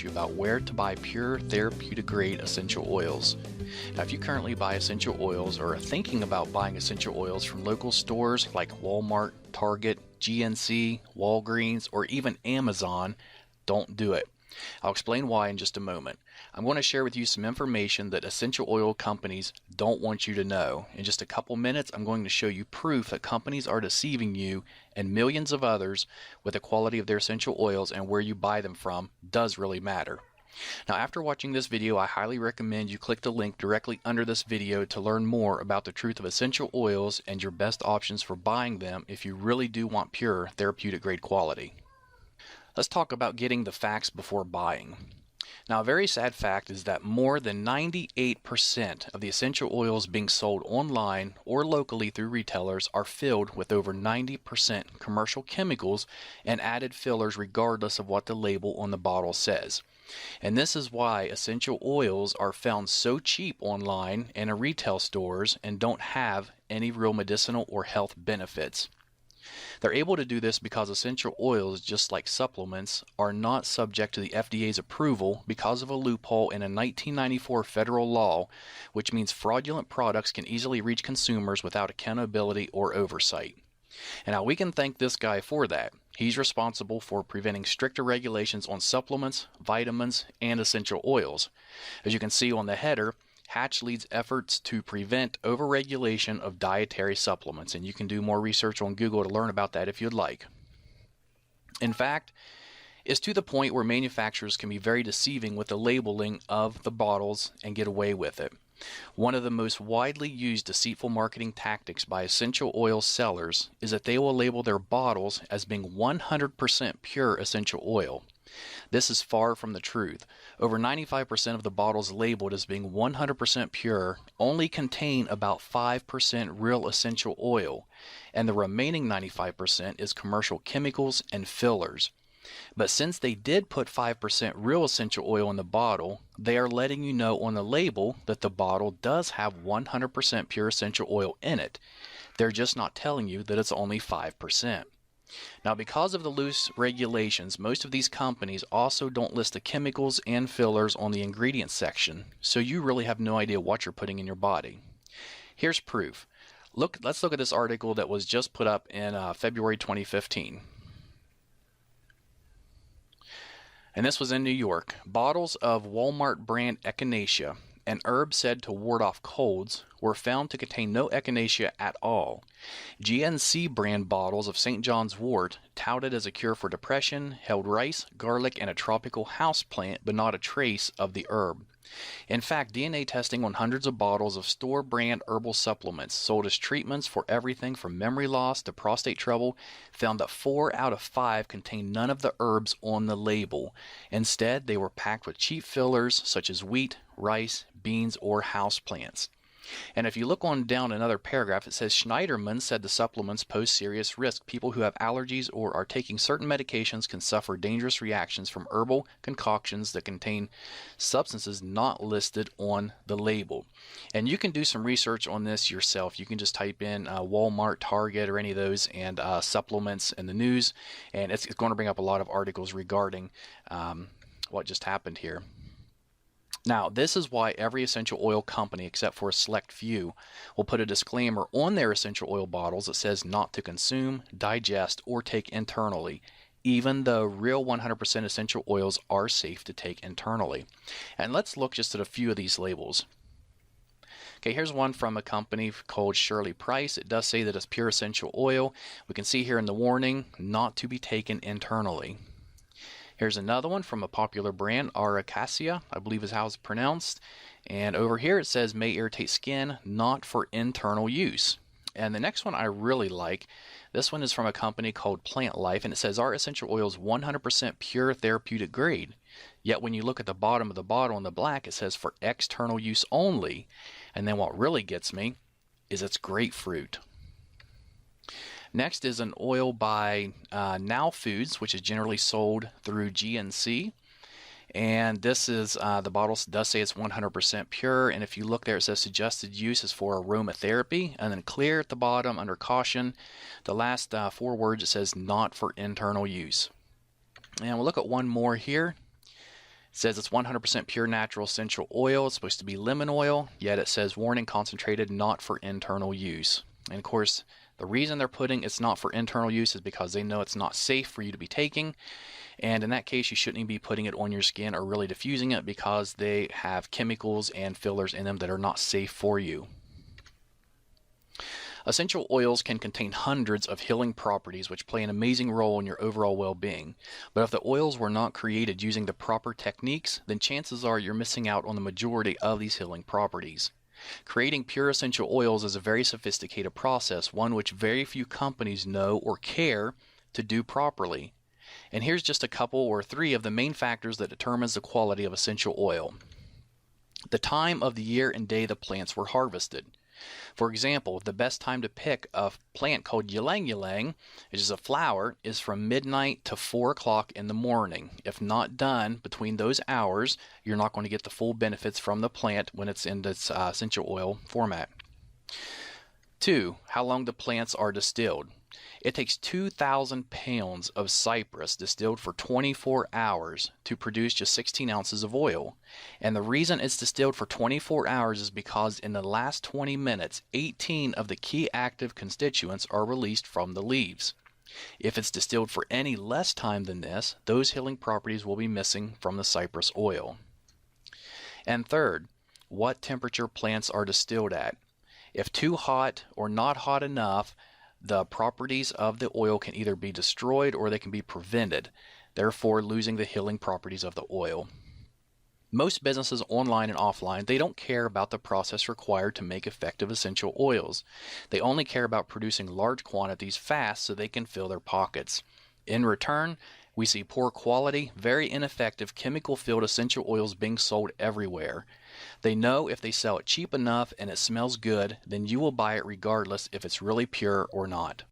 you about where to buy pure therapeutic grade essential oils. Now, if you currently buy essential oils or are thinking about buying essential oils from local stores like Walmart, Target, GNC, Walgreens, or even Amazon, don't do it. I'll explain why in just a moment. I'm going to share with you some information that essential oil companies don't want you to know. In just a couple minutes, I'm going to show you proof that companies are deceiving you and millions of others with the quality of their essential oils, and where you buy them from does really matter. Now, after watching this video, I highly recommend you click the link directly under this video to learn more about the truth of essential oils and your best options for buying them if you really do want pure therapeutic grade quality. Let's talk about getting the facts before buying. Now, a very sad fact is that more than 98% of the essential oils being sold online or locally through retailers are filled with over 90% commercial chemicals and added fillers regardless of what the label on the bottle says. And this is why essential oils are found so cheap online and in retail stores and don't have any real medicinal or health benefits. They're able to do this because essential oils, just like supplements, are not subject to the FDA's approval because of a loophole in a 1994 federal law, which means fraudulent products can easily reach consumers without accountability or oversight. And now we can thank this guy for that. He's responsible for preventing stricter regulations on supplements, vitamins, and essential oils. As you can see on the header, Hatch leads efforts to prevent overregulation of dietary supplements, and you can do more research on Google to learn about that if you'd like. In fact, it's to the point where manufacturers can be very deceiving with the labeling of the bottles and get away with it. One of the most widely used deceitful marketing tactics by essential oil sellers is that they will label their bottles as being 100% pure essential oil. This is far from the truth. Over 95% of the bottles labeled as being 100% pure only contain about 5% real essential oil, and the remaining 95% is commercial chemicals and fillers. But since they did put 5% real essential oil in the bottle, they are letting you know on the label that the bottle does have 100% pure essential oil in it. They're just not telling you that it's only 5%. Now, because of the loose regulations, most of these companies also don't list the chemicals and fillers on the ingredients section, so you really have no idea what you're putting in your body. Here's proof. Let's look at this article that was just put up in February 2015. And this was in New York. Bottles of Walmart brand echinacea, an herb said to ward off colds, were found to contain no echinacea at all. GNC brand bottles of St. John's wort, touted as a cure for depression, held rice, garlic, and a tropical house plant, but not a trace of the herb. In fact, DNA testing on hundreds of bottles of store-brand herbal supplements sold as treatments for everything from memory loss to prostate trouble found that 4 out of 5 contained none of the herbs on the label. Instead, they were packed with cheap fillers such as wheat, rice, beans, or houseplants. And if you look on down another paragraph, it says Schneiderman said the supplements pose serious risk. People who have allergies or are taking certain medications can suffer dangerous reactions from herbal concoctions that contain substances not listed on the label. And you can do some research on this yourself. You can just type in Walmart, Target, or any of those, and supplements in the news, and it's going to bring up a lot of articles regarding what just happened here. Now, this is why every essential oil company, except for a select few, will put a disclaimer on their essential oil bottles that says not to consume, digest, or take internally, even though real 100% essential oils are safe to take internally. And let's look just at a few of these labels. Okay, here's one from a company called Shirley Price. It does say that it's pure essential oil. We can see here in the warning, not to be taken internally. Here's another one from a popular brand, Aracacia, I believe is how it's pronounced. And over here it says may irritate skin, not for internal use. And the next one I really like. This one is from a company called Plant Life, and it says our essential oil is 100% pure therapeutic grade. Yet when you look at the bottom of the bottle in the black, it says for external use only. And then what really gets me is it's grapefruit. Next is an oil by Now Foods, which is generally sold through GNC. And this is, the bottle does say it's 100% pure. And if you look there, it says suggested use is for aromatherapy. And then clear at the bottom under caution. The last 4 words, it says not for internal use. And we'll look at one more here. says it's 100% pure natural essential oil. It's supposed to be lemon oil, yet it says warning concentrated, not for internal use. And of course, the reason they're putting it's not for internal use is because they know it's not safe for you to be taking. And in that case, you shouldn't even be putting it on your skin or really diffusing it because they have chemicals and fillers in them that are not safe for you. Essential oils can contain hundreds of healing properties which play an amazing role in your overall well-being. But if the oils were not created using the proper techniques, then chances are you're missing out on the majority of these healing properties. Creating pure essential oils is a very sophisticated process, one which very few companies know or care to do properly. And here's just a couple or three of the main factors that determines the quality of essential oil. The time of the year and day the plants were harvested. For example, the best time to pick a plant called ylang ylang, which is a flower, is from midnight to 4 o'clock in the morning. If not done between those hours, you're not going to get the full benefits from the plant when it's in this essential oil format. 2. How long the plants are distilled. It takes 2,000 pounds of cypress distilled for 24 hours to produce just 16 ounces of oil. And the reason it's distilled for 24 hours is because in the last 20 minutes, 18 of the key active constituents are released from the leaves. If it's distilled for any less time than this, those healing properties will be missing from the cypress oil. And third, what temperature plants are distilled at. If too hot or not hot enough, the properties of the oil can either be destroyed or they can be prevented, therefore losing the healing properties of the oil. Most businesses online and offline, they don't care about the process required to make effective essential oils. They only care about producing large quantities fast so they can fill their pockets. In return, we see poor quality, very ineffective chemical-filled essential oils being sold everywhere. They know if they sell it cheap enough and it smells good, then you will buy it regardless if it's really pure or not.